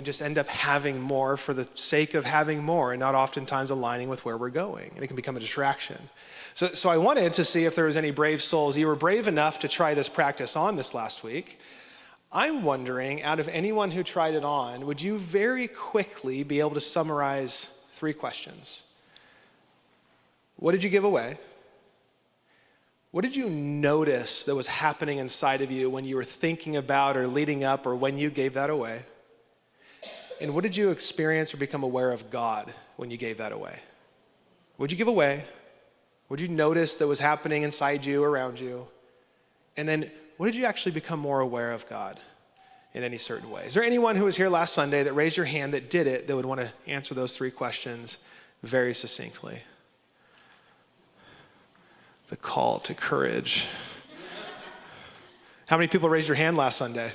and just end up having more for the sake of having more and not oftentimes aligning with where we're going. And it can become a distraction. So I wanted to see if there was any brave souls. You were brave enough to try this practice on this last week. I'm wondering, out of anyone who tried it on, would you very quickly be able to summarize 3 questions? What did you give away? What did you notice that was happening inside of you when you were thinking about or leading up or when you gave that away? And what did you experience or become aware of God when you gave that away? What did you give away? What did you notice that was happening inside you, around you? And then what did you actually become more aware of God in any certain way? Is there anyone who was here last Sunday that raised your hand that did it that would want to answer those 3 questions very succinctly? The call to courage. How many people raised your hand last Sunday?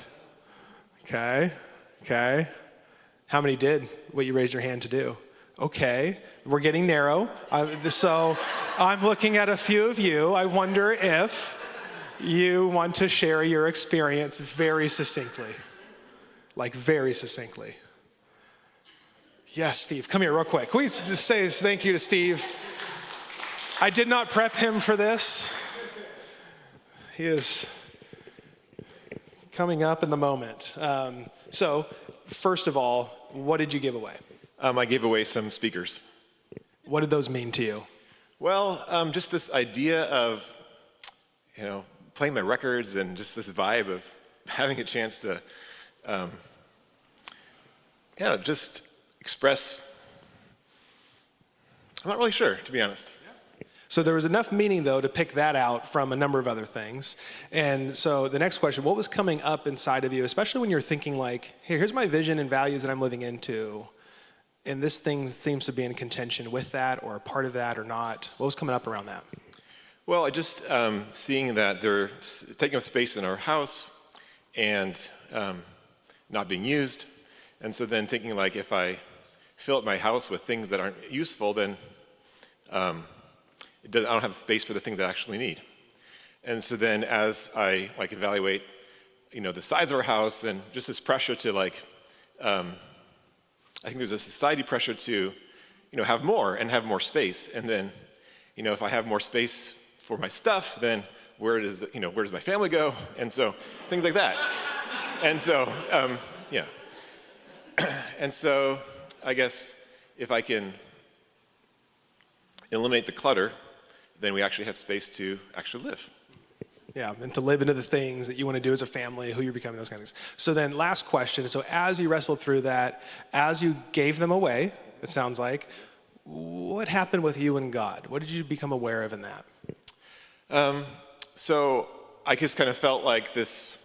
Okay. How many did what you raised your hand to do? Okay, we're getting narrow. So I'm looking at a few of you. I wonder if you want to share your experience very succinctly. Like very succinctly. Yes, Steve, come here real quick. Can we just say thank you to Steve? I did not prep him for this. He is coming up in the moment. So, first of all, what did you give away? I gave away some speakers. What did those mean to you? Well, just this idea of, playing my records and just this vibe of having a chance to, just express. I'm not really sure, to be honest. So there was enough meaning, though, to pick that out from a number of other things. And so the next question, what was coming up inside of you, especially when you're thinking like, hey, here's my vision and values that I'm living into, and this thing seems to be in contention with that or a part of that or not. What was coming up around that? Well, I just seeing that they're taking up space in our house and not being used. And so then thinking like, if I fill up my house with things that aren't useful, then I don't have space for the things that I actually need. And so then as I evaluate, the size of our house and just this pressure to I think there's a society pressure to, have more and have more space. And then, if I have more space for my stuff, then where does my family go? And so things like that. And so, yeah. And so I guess if I can eliminate the clutter, then we actually have space to actually live. Yeah, and to live into the things that you want to do as a family, who you're becoming, those kind of things. So then last question, so as you wrestled through that, as you gave them away, it sounds like, what happened with you and God? What did you become aware of in that? So I just kind of felt like this,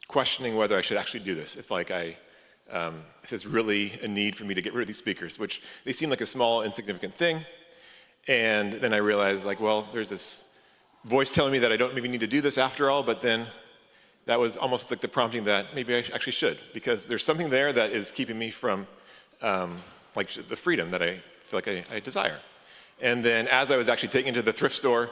questioning whether I should actually do this. If if there's really a need for me to get rid of these speakers, which they seem like a small, insignificant thing. And then I realized, there's this voice telling me that I don't maybe need to do this after all, but then that was almost like the prompting that maybe I actually should, because there's something there that is keeping me from the freedom that I feel like I desire. And then as I was actually taking it to the thrift store,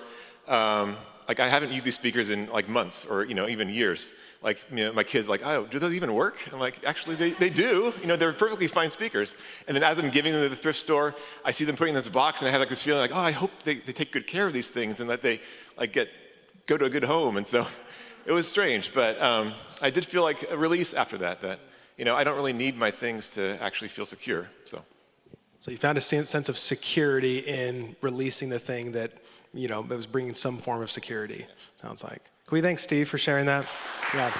I haven't used these speakers in months or even years. My kids oh, do those even work? I'm like, actually, they do. They're perfectly fine speakers. And then as I'm giving them to the thrift store, I see them putting in this box, and I have this feeling oh, I hope they take good care of these things and that they go to a good home. And so it was strange, but I did feel like a release after that I don't really need my things to actually feel secure. So you found a sense of security in releasing the thing that it was bringing some form of security, sounds like. Can we thank Steve for sharing that? Yeah.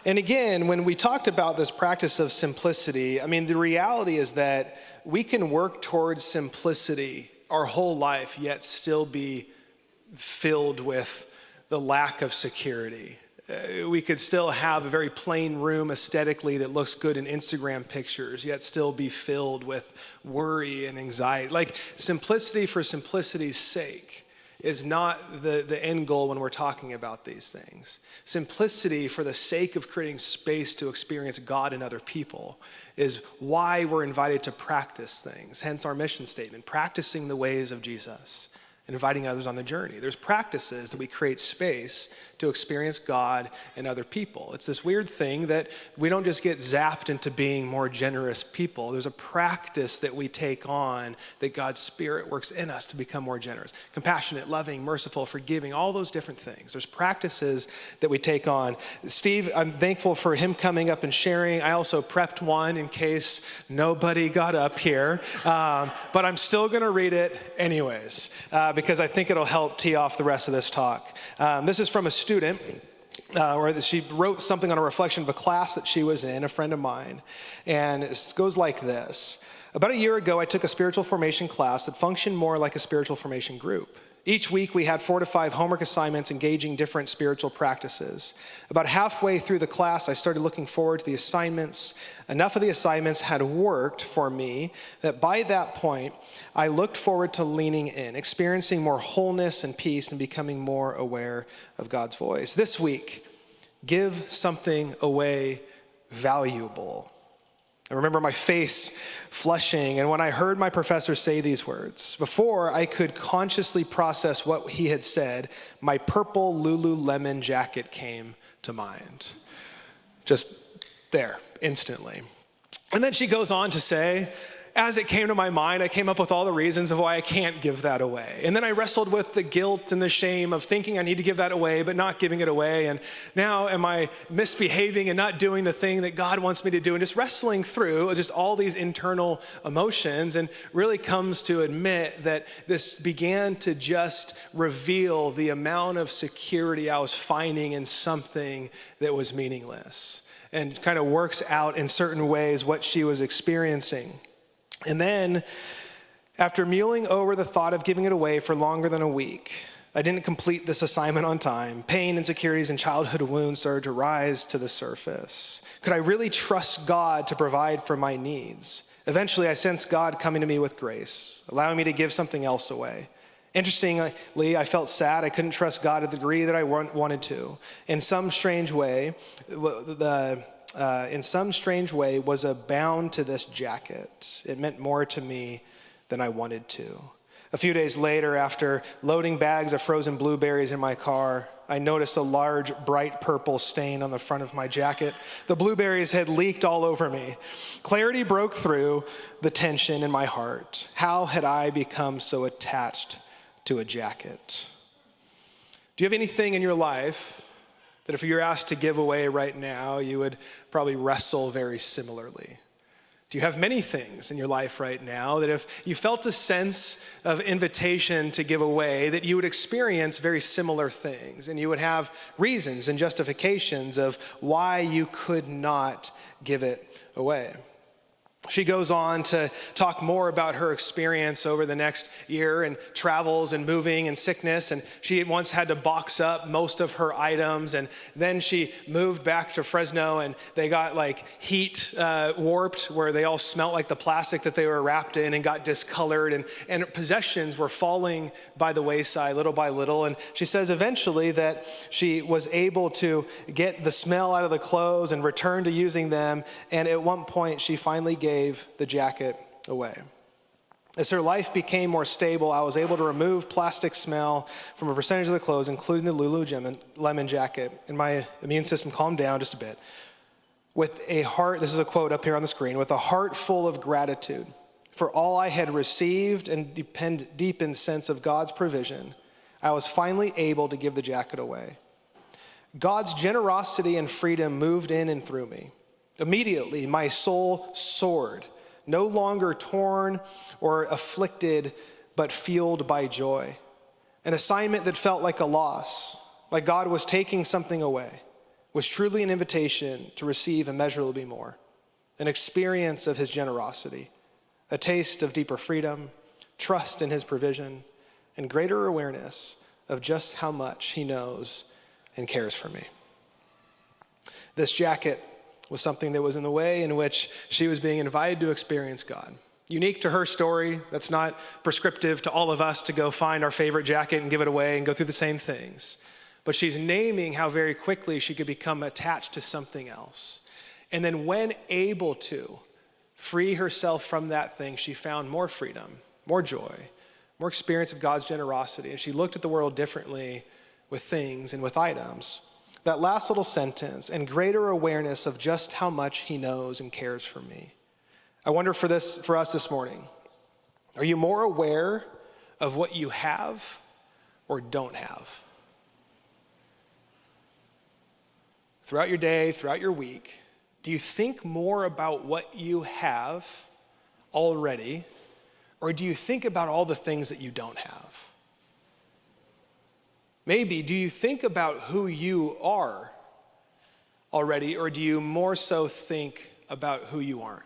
And again, when we talked about this practice of simplicity, the reality is that we can work towards simplicity our whole life, yet still be filled with the lack of security. We could still have a very plain room aesthetically that looks good in Instagram pictures, yet still be filled with worry and anxiety. Simplicity for simplicity's sake is not the end goal when we're talking about these things. Simplicity for the sake of creating space to experience God in other people is why we're invited to practice things, hence our mission statement, practicing the ways of Jesus. and inviting others on the journey. There's practices that we create space to experience God and other people. It's this weird thing that we don't just get zapped into being more generous people. There's a practice that we take on that God's Spirit works in us to become more generous. Compassionate, loving, merciful, forgiving, all those different things. There's practices that we take on. Steve, I'm thankful for him coming up and sharing. I also prepped one in case nobody got up here, but I'm still going to read it anyways, because I think it'll help tee off the rest of this talk. This is from a student, where she wrote something on a reflection of a class that she was in, a friend of mine, and it goes like this. About a year ago, I took a spiritual formation class that functioned more like a spiritual formation group. Each week, we had 4 to 5 homework assignments engaging different spiritual practices. About halfway through the class, I started looking forward to the assignments. Enough of the assignments had worked for me that by that point, I looked forward to leaning in, experiencing more wholeness and peace, and becoming more aware of God's voice. This week, give something away valuable. I remember my face flushing, and when I heard my professor say these words, before I could consciously process what he had said, my purple Lululemon jacket came to mind. Just there, instantly. And then she goes on to say, as it came to my mind, I came up with all the reasons of why I can't give that away. And then I wrestled with the guilt and the shame of thinking I need to give that away, but not giving it away. And now am I misbehaving and not doing the thing that God wants me to do? And just wrestling through just all these internal emotions, and really comes to admit that this began to just reveal the amount of security I was finding in something that was meaningless, and kind of works out in certain ways what she was experiencing. And then, after mulling over the thought of giving it away for longer than a week, I didn't complete this assignment on time. Pain, insecurities, and childhood wounds started to rise to the surface. Could I really trust God to provide for my needs? Eventually, I sensed God coming to me with grace, allowing me to give something else away. Interestingly, I felt sad. I couldn't trust God to the degree that I wanted to. In some strange way, was a bound to this jacket. It meant more to me than I wanted to. A few days later, after loading bags of frozen blueberries in my car, I noticed a large, bright purple stain on the front of my jacket. The blueberries had leaked all over me. Clarity broke through the tension in my heart. How had I become so attached to a jacket? Do you have anything in your life that if you're asked to give away right now, you would probably wrestle very similarly? Do you have many things in your life right now that if you felt a sense of invitation to give away, that you would experience very similar things, and you would have reasons and justifications of why you could not give it away? She goes on to talk more about her experience over the next year, and travels and moving and sickness. And she once had to box up most of her items. And then she moved back to Fresno, and they got like heat warped, where they all smelt like the plastic that they were wrapped in, and got discolored. And possessions were falling by the wayside little by little. And she says eventually that she was able to get the smell out of the clothes and return to using them. And at one point, she finally gave the jacket away. As her life became more stable, I was able to remove plastic smell from a percentage of the clothes, including the Lululemon jacket, and my immune system calmed down just a bit. With a heart, this is a quote up here on the screen, with a heart full of gratitude for all I had received and deepened sense of God's provision, I was finally able to give the jacket away. God's generosity and freedom moved in and through me. Immediately, my soul soared, no longer torn or afflicted, but fueled by joy. An assignment that felt like a loss, like God was taking something away, was truly an invitation to receive immeasurably more, an experience of his generosity, a taste of deeper freedom, trust in his provision, and greater awareness of just how much he knows and cares for me. This jacket was something that was in the way in which she was being invited to experience God. Unique to her story, that's not prescriptive to all of us to go find our favorite jacket and give it away and go through the same things. But she's naming how very quickly she could become attached to something else. And then when able to free herself from that thing, she found more freedom, more joy, more experience of God's generosity, and she looked at the world differently with things and with items. That last little sentence, and greater awareness of just how much he knows and cares for me. I wonder for us this morning, are you more aware of what you have or don't have? Throughout your day, throughout your week, do you think more about what you have already, or do you think about all the things that you don't have? Maybe, do you think about who you are already, or do you more so think about who you aren't?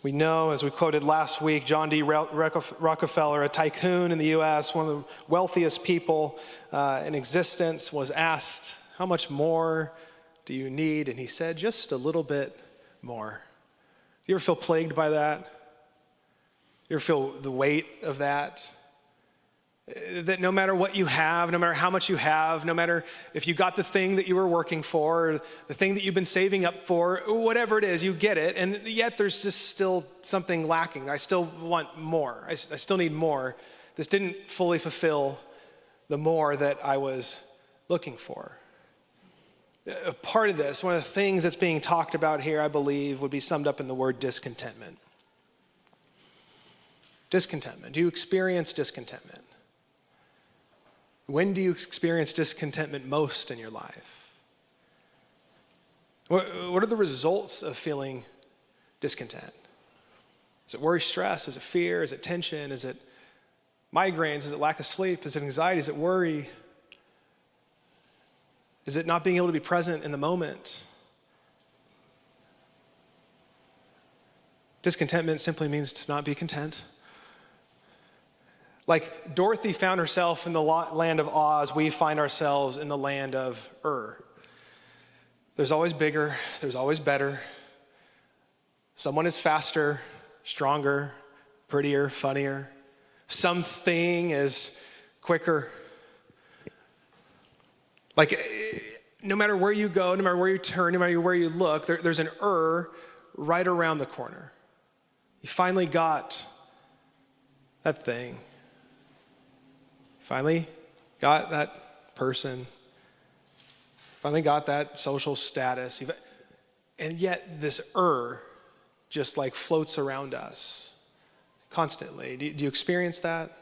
We know, as we quoted last week, John D. Rockefeller, a tycoon in the U.S., one of the wealthiest people in existence, was asked, how much more do you need? And he said, just a little bit more. You ever feel plagued by that? You ever feel the weight of that? That no matter what you have, no matter how much you have, no matter if you got the thing that you were working for, or the thing that you've been saving up for, whatever it is, you get it, and yet there's just still something lacking. I still want more. I still need more. This didn't fully fulfill the more that I was looking for. A part of this, one of the things that's being talked about here, I believe, would be summed up in the word discontentment. Discontentment. Do you experience discontentment? When do you experience discontentment most in your life? What are the results of feeling discontent? Is it worry, stress? Is it fear? Is it tension? Is it migraines? Is it lack of sleep? Is it anxiety? Is it worry? Is it not being able to be present in the moment? Discontentment simply means to not be content. Like Dorothy found herself in the land of Oz, we find ourselves in the land of Ur. There's always bigger, there's always better. Someone is faster, stronger, prettier, funnier. Something is quicker. Like, no matter where you go, no matter where you turn, no matter where you look, there's an Ur right around the corner. You finally got that thing. Finally got that person. Finally got that social status. And yet this just like floats around us constantly. Do you experience that?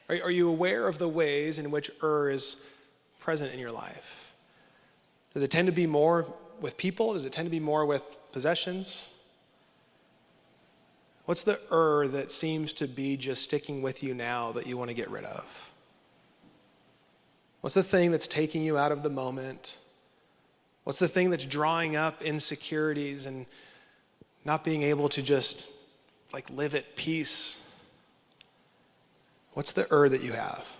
Are you aware of the ways in which is present in your life? Does it tend to be more with people? Does it tend to be more with possessions? What's the that seems to be just sticking with you now that you want to get rid of? What's the thing that's taking you out of the moment? What's the thing that's drawing up insecurities and not being able to just like live at peace? What's the that you have?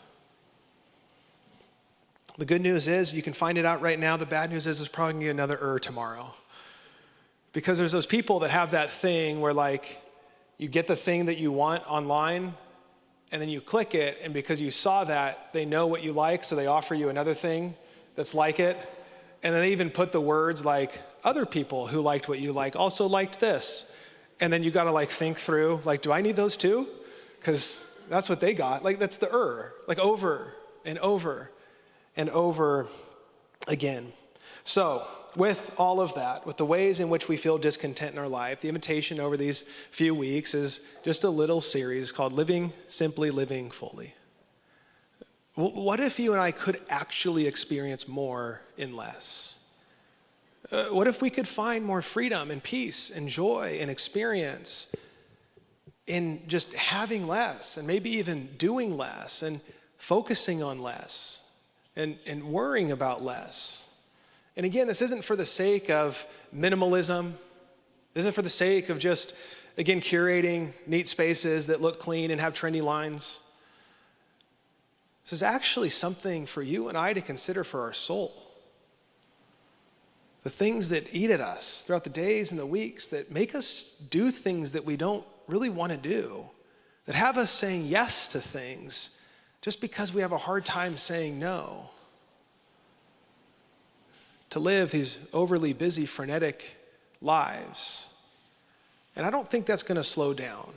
The good news is you can find it out right now. The bad news is there's probably going to be another tomorrow. Because there's those people that have that thing where like you get the thing that you want online and then you click it, and because you saw that, they know what you like, so they offer you another thing that's like it. And then they even put the words like, other people who liked what you like also liked this. And then you gotta like think through, like, do I need those too? Because that's what they got. Like, that's the like over and over and over again. So, with all of that, with the ways in which we feel discontent in our life, the invitation over these few weeks is just a little series called Living Simply, Living Fully. What if you and I could actually experience more in less? What if we could find more freedom and peace and joy and experience in just having less and maybe even doing less and focusing on less and worrying about less? And again, this isn't for the sake of minimalism. This isn't for the sake of just, again, curating neat spaces that look clean and have trendy lines. This is actually something for you and I to consider for our soul. The things that eat at us throughout the days and the weeks that make us do things that we don't really want to do, that have us saying yes to things just because we have a hard time saying no. To live these overly busy, frenetic lives And I don't think that's going to slow down.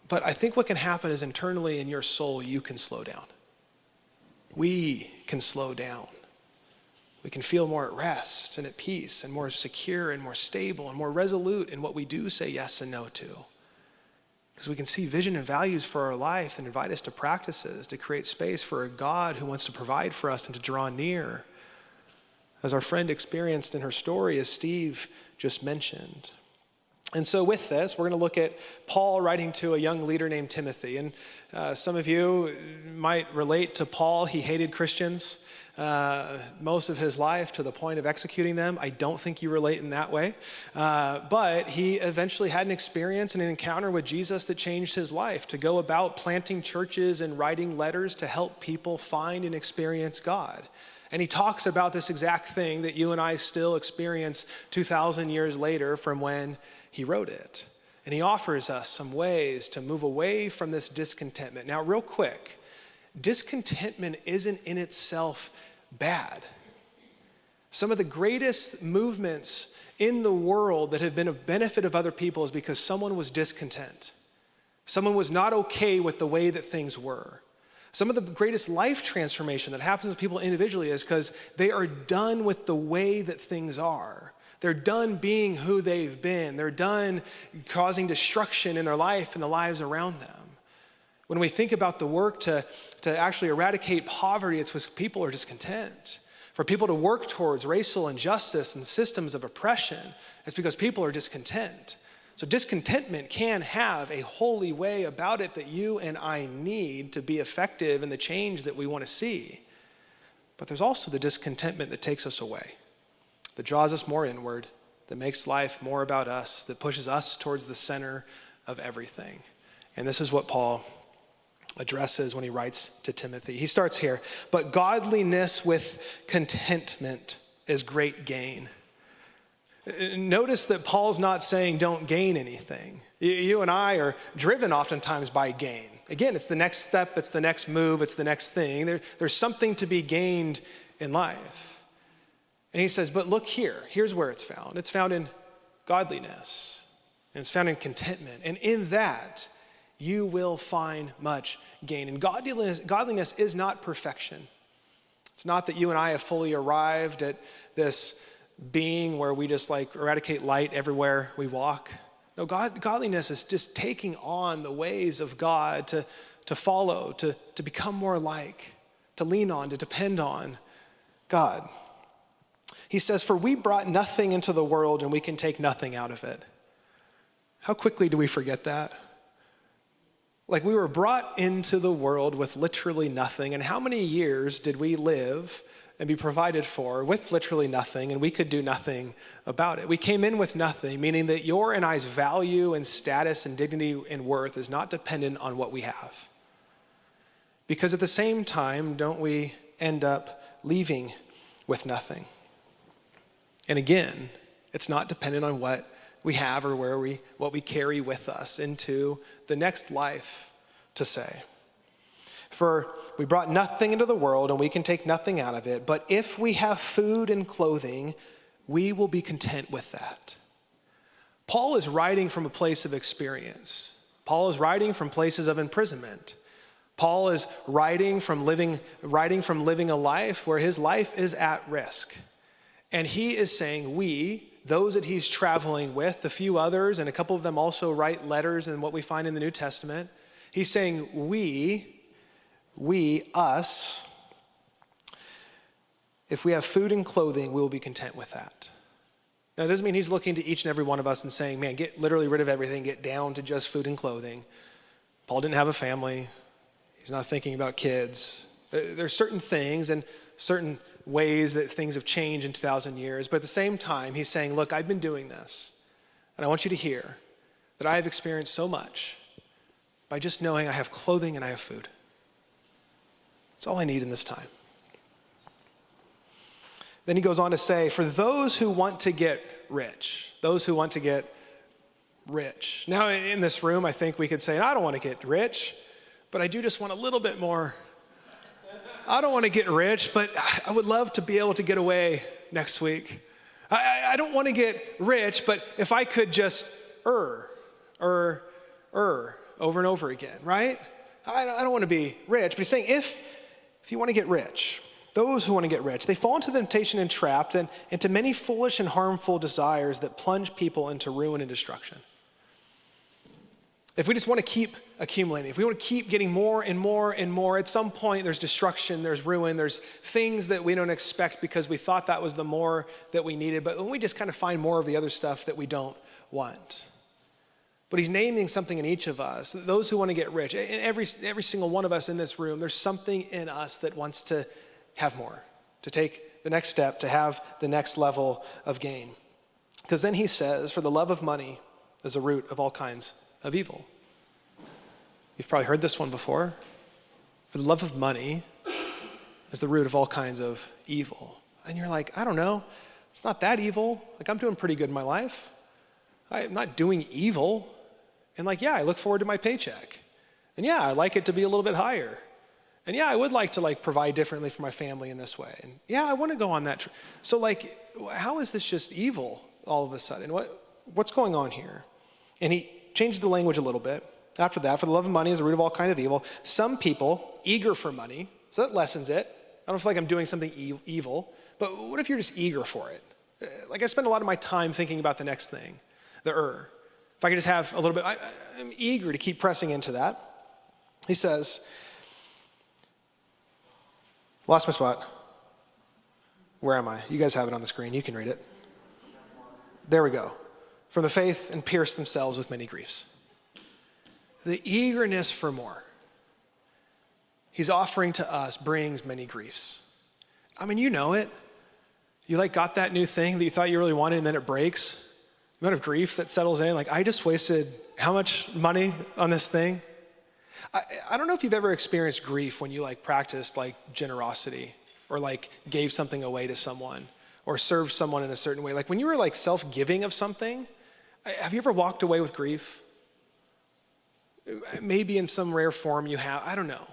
But I think what can happen is internally in your soul, you can slow down. We can slow down. We can feel more at rest and at peace and more secure and more stable and more resolute in what we do say yes and no to. Because we can see vision and values for our life and invite us to practices to create space for a God who wants to provide for us and to draw near. As our friend experienced in her story, as Steve just mentioned. And so with this, we're going to look at Paul writing to a young leader named Timothy. And some of you might relate to Paul. He hated Christians most of his life to the point of executing them. I don't think you relate in that way. But he eventually had an experience and an encounter with Jesus that changed his life to go about planting churches and writing letters to help people find and experience God. And he talks about this exact thing that you and I still experience 2,000 years later from when he wrote it. And he offers us some ways to move away from this discontentment. Now, real quick, discontentment isn't in itself bad. Some of the greatest movements in the world that have been of benefit of other people is because someone was discontent. Someone was not okay with the way that things were. Some of the greatest life transformation that happens with people individually is because they are done with the way that things are. They're done being who they've been. They're done causing destruction in their life and the lives around them. When we think about the work to actually eradicate poverty, it's because people are discontent. For people to work towards racial injustice and systems of oppression, it's because people are discontent. So discontentment can have a holy way about it that you and I need to be effective in the change that we want to see. But there's also the discontentment that takes us away, that draws us more inward, that makes life more about us, that pushes us towards the center of everything. And this is what Paul addresses when he writes to Timothy. He starts here, but godliness with contentment is great gain. Notice that Paul's not saying don't gain anything. You and I are driven oftentimes by gain. Again, it's the next step, it's the next move, it's the next thing. There's something to be gained in life. And he says, but look here, here's where it's found. It's found in godliness, and it's found in contentment. And in that, you will find much gain. And godliness is not perfection. It's not that you and I have fully arrived at this being where we just like eradicate light everywhere we walk. No, godliness is just taking on the ways of God to follow, to become more like, to lean on, to depend on God. He says, for we brought nothing into the world and we can take nothing out of it. How quickly do we forget that? Like we were brought into the world with literally nothing. And how many years did we live and be provided for with literally nothing, and we could do nothing about it? We came in with nothing, meaning that your and I's value and status and dignity and worth is not dependent on what we have. Because at the same time, don't we end up leaving with nothing? And again, it's not dependent on what we have or what we carry with us into the next life to say. For we brought nothing into the world and we can take nothing out of it, but if we have food and clothing, we will be content with that. Paul is writing from a place of experience. Paul is writing from places of imprisonment. Paul is writing from living a life where his life is at risk. And he is saying those that he's traveling with, the few others, and a couple of them also write letters in what we find in the New Testament. He's saying us, if we have food and clothing, we'll be content with that. Now, it doesn't mean he's looking to each and every one of us and saying, man, get literally rid of everything, get down to just food and clothing. Paul didn't have a family. He's not thinking about kids. There's certain things and certain ways that things have changed in 2,000 years. But at the same time, he's saying, look, I've been doing this. And I want you to hear that I have experienced so much by just knowing I have clothing and I have food. It's all I need in this time. Then he goes on to say, for those who want to get rich. Now in this room, I think we could say, I don't want to get rich, but I do just want a little bit more. I don't want to get rich, but I would love to be able to get away next week. I don't want to get rich, but if I could just over and over again, right? I don't want to be rich, but he's saying if you want to get rich, those who want to get rich, they fall into the temptation and trap, then into many foolish and harmful desires that plunge people into ruin and destruction. If we just want to keep accumulating, if we want to keep getting more and more and more, at some point there's destruction, there's ruin, there's things that we don't expect because we thought that was the more that we needed, but when we just kind of find more of the other stuff that we don't want. But he's naming something in each of us, those who want to get rich. In every single one of us in this room, there's something in us that wants to have more, to take the next step, to have the next level of gain. Because then he says, for the love of money is the root of all kinds of evil. You've probably heard this one before. For the love of money is the root of all kinds of evil. And you're like, I don't know, it's not that evil. Like, I'm doing pretty good in my life. I'm not doing evil. And like, yeah, I look forward to my paycheck. And yeah, I like it to be a little bit higher. And yeah, I would like to provide differently for my family in this way. And yeah, I want to go on that trip. So how is this just evil all of a sudden? What's going on here? And he changed the language a little bit. After that, for the love of money is the root of all kind of evil. Some people, eager for money, so that lessens it. I don't feel like I'm doing something evil, but what if you're just eager for it? Like, I spend a lot of my time thinking about the next thing, If I could just have a little bit, I'm eager to keep pressing into that. He says, lost my spot. Where am I? You guys have it on the screen. You can read it. There we go. From the faith and pierce themselves with many griefs. The eagerness for more he's offering to us brings many griefs. I mean, you know it. You got that new thing that you thought you really wanted and then it breaks. The amount of grief that settles in, I just wasted how much money on this thing? I don't know if you've ever experienced grief when you practiced generosity or gave something away to someone or served someone in a certain way. When you were self-giving of something, have you ever walked away with grief? Maybe in some rare form you have, I don't know.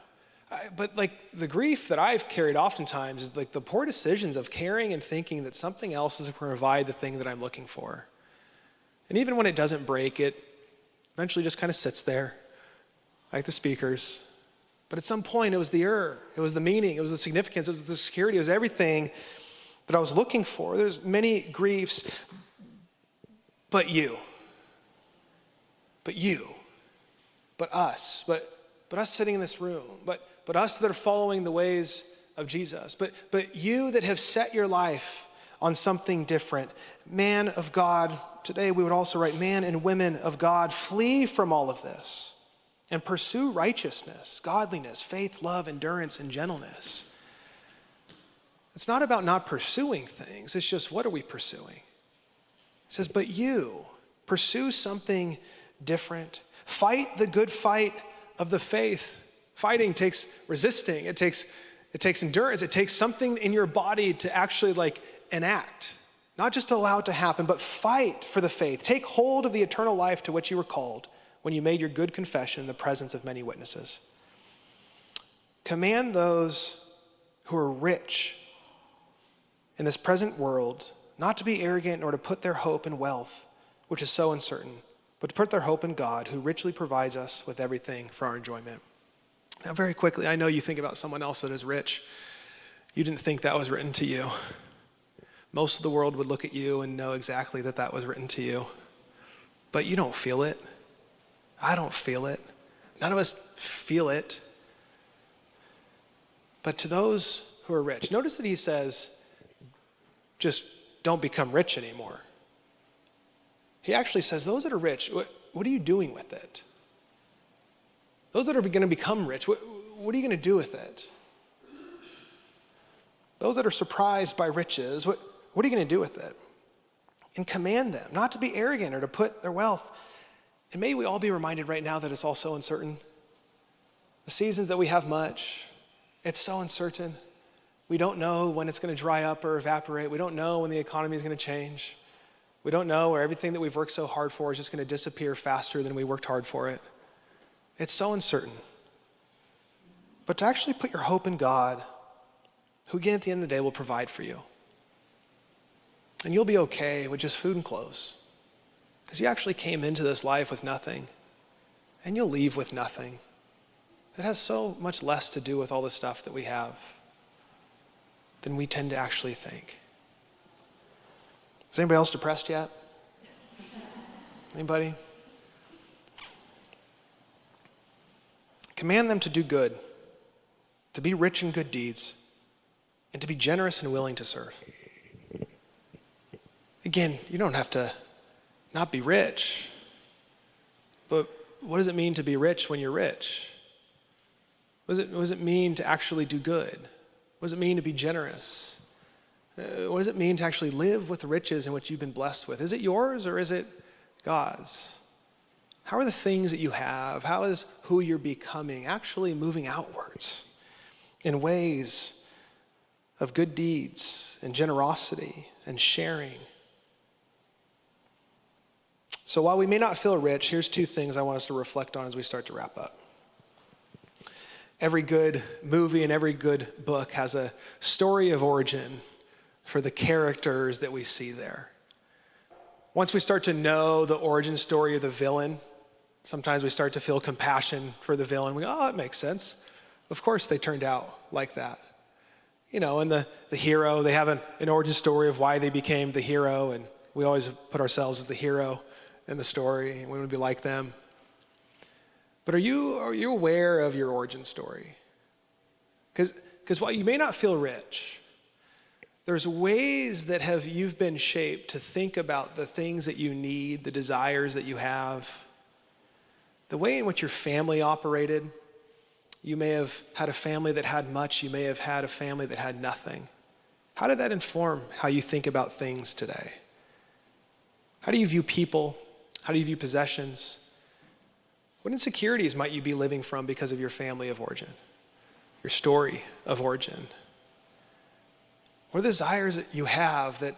But the grief that I've carried oftentimes is the poor decisions of caring and thinking that something else is going to provide the thing that I'm looking for. And even when it doesn't break, it eventually just kind of sits there, like the speakers. But at some point it was it was the meaning, it was the significance, it was the security, it was everything that I was looking for. There's many griefs, but us sitting in this room, but us that are following the ways of Jesus, but you that have set your life on something different. Man of God, today we would also write man and women of God, flee from all of this and pursue righteousness, godliness, faith, love, endurance, and gentleness. It's not about not pursuing things, it's just what are we pursuing? It says, but you pursue something different. Fight the good fight of the faith. Fighting takes resisting. It takes endurance. It takes something in your body to actually enact. Not just to allow it to happen, but fight for the faith. Take hold of the eternal life to which you were called when you made your good confession in the presence of many witnesses. Command those who are rich in this present world not to be arrogant nor to put their hope in wealth, which is so uncertain, but to put their hope in God, who richly provides us with everything for our enjoyment. Now, very quickly, I know you think about someone else that is rich. You didn't think that was written to you. Most of the world would look at you and know exactly that was written to you. But you don't feel it. I don't feel it. None of us feel it. But to those who are rich, notice that he says, just don't become rich anymore. He actually says, those that are rich, what are you doing with it? Those that are going to become rich, what are you going to do with it? Those that are surprised by riches, what are you going to do with it? And command them not to be arrogant or to put their wealth. And may we all be reminded right now that it's all so uncertain. The seasons that we have much, it's so uncertain. We don't know when it's going to dry up or evaporate. We don't know when the economy is going to change. We don't know where everything that we've worked so hard for is just going to disappear faster than we worked hard for it. It's so uncertain. But to actually put your hope in God, who again at the end of the day will provide for you. And you'll be okay with just food and clothes. Because you actually came into this life with nothing, and you'll leave with nothing. It has so much less to do with all the stuff that we have than we tend to actually think. Is anybody else depressed yet? Anybody? Command them to do good, to be rich in good deeds, and to be generous and willing to serve. Again, you don't have to not be rich, but what does it mean to be rich when you're rich? What does it mean to actually do good? What does it mean to be generous? What does it mean to actually live with the riches in which you've been blessed with? Is it yours or is it God's? How are the things that you have, how is who you're becoming actually moving outwards in ways of good deeds and generosity and sharing? So while we may not feel rich, here's two things I want us to reflect on as we start to wrap up. Every good movie and every good book has a story of origin for the characters that we see there. Once we start to know the origin story of the villain, sometimes we start to feel compassion for the villain. We go, oh, that makes sense. Of course they turned out like that. You know, and the hero, they have an origin story of why they became the hero, and we always put ourselves as the hero in the story, and we want to be like them. But are you aware of your origin story? Because while you may not feel rich, there's ways that you've been shaped to think about the things that you need, the desires that you have, the way in which your family operated. You may have had a family that had much, you may have had a family that had nothing. How did that inform how you think about things today? How do you view people? How do you view possessions? What insecurities might you be living from because of your family of origin, your story of origin? What are the desires that you have that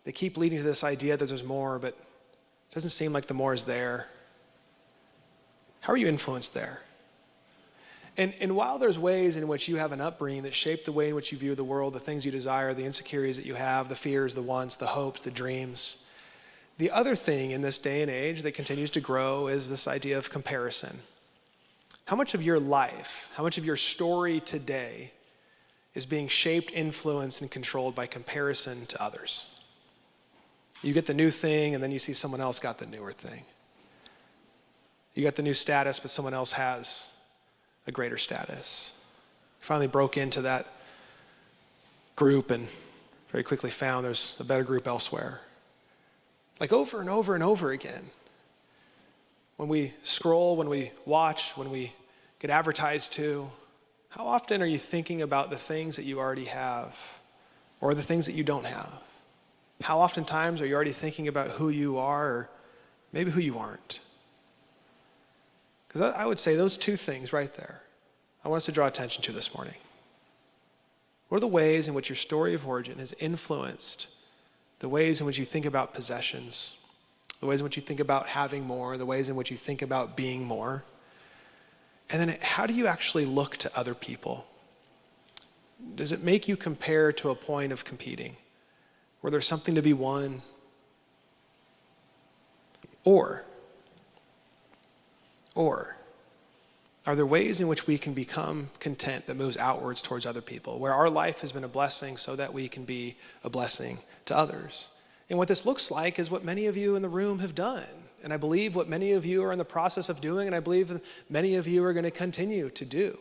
they keep leading to this idea that there's more, but it doesn't seem like the more is there? How are you influenced there? And while there's ways in which you have an upbringing that shape the way in which you view the world, the things you desire, the insecurities that you have, the fears, the wants, the hopes, the dreams, the other thing in this day and age that continues to grow is this idea of comparison. How much of your life, how much of your story today is being shaped, influenced, and controlled by comparison to others? You get the new thing, and then you see someone else got the newer thing. You got the new status, but someone else has a greater status. You finally broke into that group and very quickly found there's a better group elsewhere. Like over and over and over again. When we scroll, when we watch, when we get advertised to, how often are you thinking about the things that you already have or the things that you don't have? How oftentimes are you already thinking about who you are or maybe who you aren't? Because I would say those two things right there, I want us to draw attention to this morning. What are the ways in which your story of origin has influenced the ways in which you think about possessions, the ways in which you think about having more, the ways in which you think about being more? And then how do you actually look to other people? Does it make you compare to a point of competing, where there's something to be won? Or are there ways in which we can become content that moves outwards towards other people, where our life has been a blessing so that we can be a blessing to others? And what this looks like is what many of you in the room have done. And I believe what many of you are in the process of doing, and I believe many of you are going to continue to do.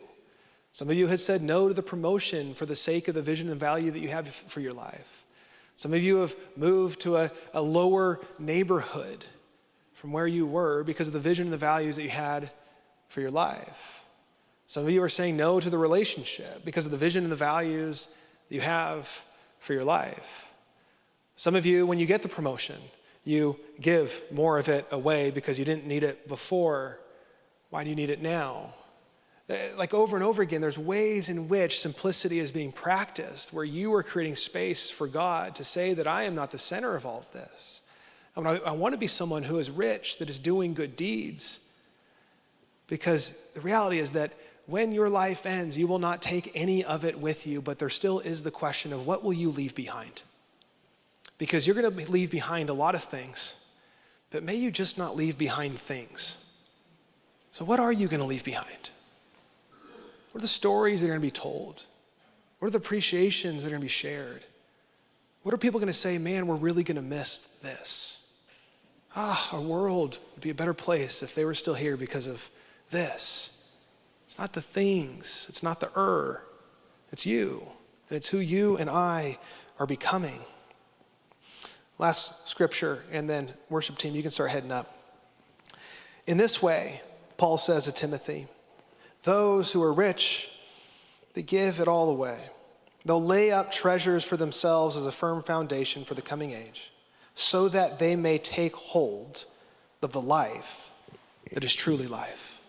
Some of you have said no to the promotion for the sake of the vision and value that you have for your life. Some of you have moved to a lower neighborhood from where you were because of the vision and the values that you had for your life. Some of you are saying no to the relationship because of the vision and the values that you have for your life. Some of you, when you get the promotion, you give more of it away because you didn't need it before. Why do you need it now? Like over and over again, there's ways in which simplicity is being practiced, where you are creating space for God to say that I am not the center of all of this. I want to be someone who is rich, that is doing good deeds. Because the reality is that when your life ends, you will not take any of it with you, but there still is the question of what will you leave behind? because you're going to leave behind a lot of things, but may you just not leave behind things. So what are you going to leave behind? What are the stories that are going to be told? What are the appreciations that are going to be shared? What are people going to say, man, we're really going to miss this? Our world would be a better place if they were still here because of this. It's not the things, it's not the it's you. And it's who you and I are becoming. Last scripture, and then worship team, you can start heading up. In this way, Paul says to Timothy, those who are rich, they give it all away. They'll lay up treasures for themselves as a firm foundation for the coming age, so that they may take hold of the life that is truly life.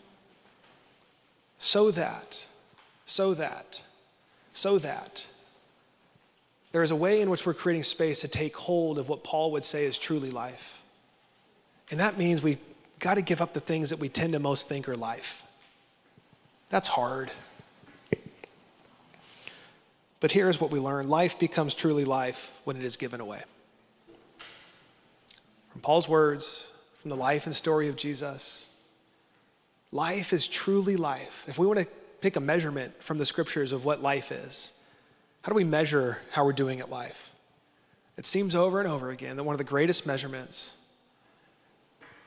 So that. There is a way in which we're creating space to take hold of what Paul would say is truly life. And that means we got to give up the things that we tend to most think are life. That's hard. But here's what we learn. Life becomes truly life when it is given away. From Paul's words, from the life and story of Jesus, life is truly life. If we want to pick a measurement from the scriptures of what life is, how do we measure how we're doing at life? It seems over and over again that one of the greatest measurements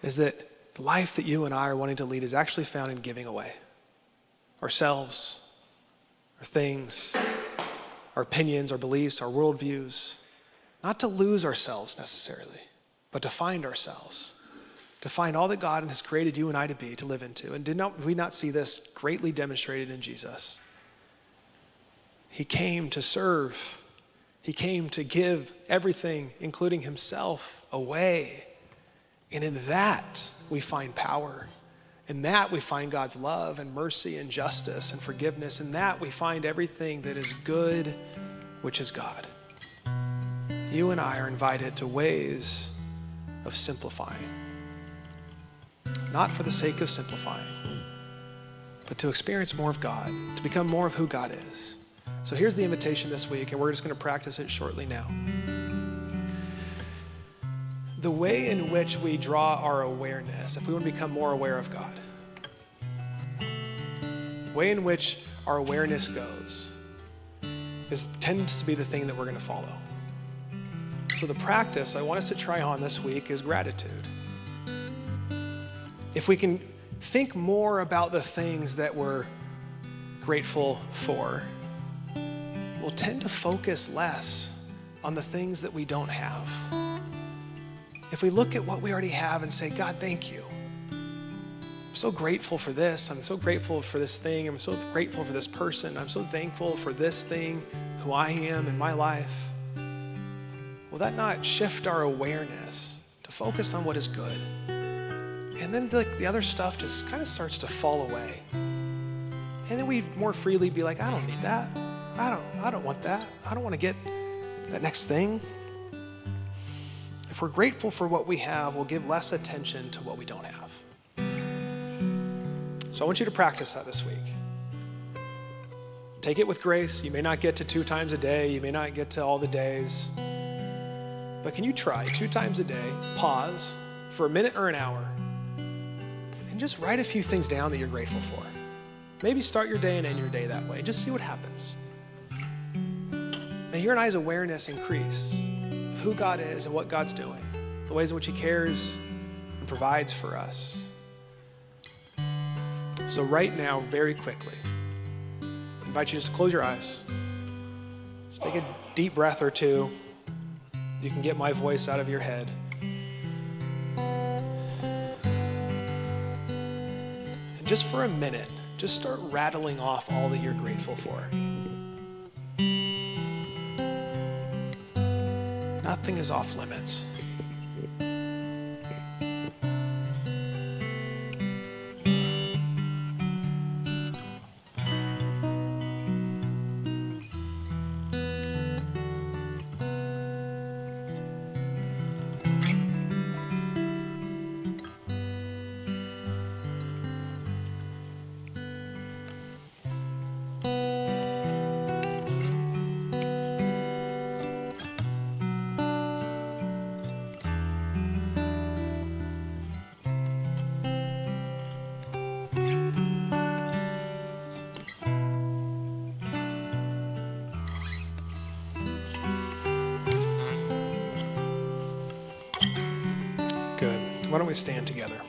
is that the life that you and I are wanting to lead is actually found in giving away ourselves, our things, our opinions, our beliefs, our worldviews, not to lose ourselves necessarily, but to find ourselves, to find all that God has created you and I to be, to live into. And did we not see this greatly demonstrated in Jesus? He came to serve. He came to give everything, including himself, away. And in that, we find power. In that, we find God's love and mercy and justice and forgiveness. In that, we find everything that is good, which is God. You and I are invited to ways of simplifying. Not for the sake of simplifying, but to experience more of God, to become more of who God is. So here's the invitation this week, and we're just going to practice it shortly now. The way in which we draw our awareness, if we want to become more aware of God, the way in which our awareness goes tends to be the thing that we're going to follow. So the practice I want us to try on this week is gratitude. If we can think more about the things that we're grateful for, we'll tend to focus less on the things that we don't have. If we look at what we already have and say, God, thank you. I'm so grateful for this. I'm so grateful for this thing. I'm so grateful for this person. I'm so thankful for this thing, who I am in my life. Will that not shift our awareness to focus on what is good? And then the other stuff just kind of starts to fall away. And then we more freely be like, I don't need that. I don't want that. I don't want to get that next thing. If we're grateful for what we have, we'll give less attention to what we don't have. So I want you to practice that this week. Take it with grace. You may not get to 2 times a day. You may not get to all the days. But can you try 2 times a day, pause for a minute or an hour, and just write a few things down that you're grateful for. Maybe start your day and end your day that way. Just see what happens. May your and I's awareness increase of who God is and what God's doing, the ways in which he cares and provides for us. So right now, very quickly, I invite you just to close your eyes. Just take a deep breath or two. You can get my voice out of your head. And just for a minute, just start rattling off all that you're grateful for. Nothing is off limits. Why don't we stand together?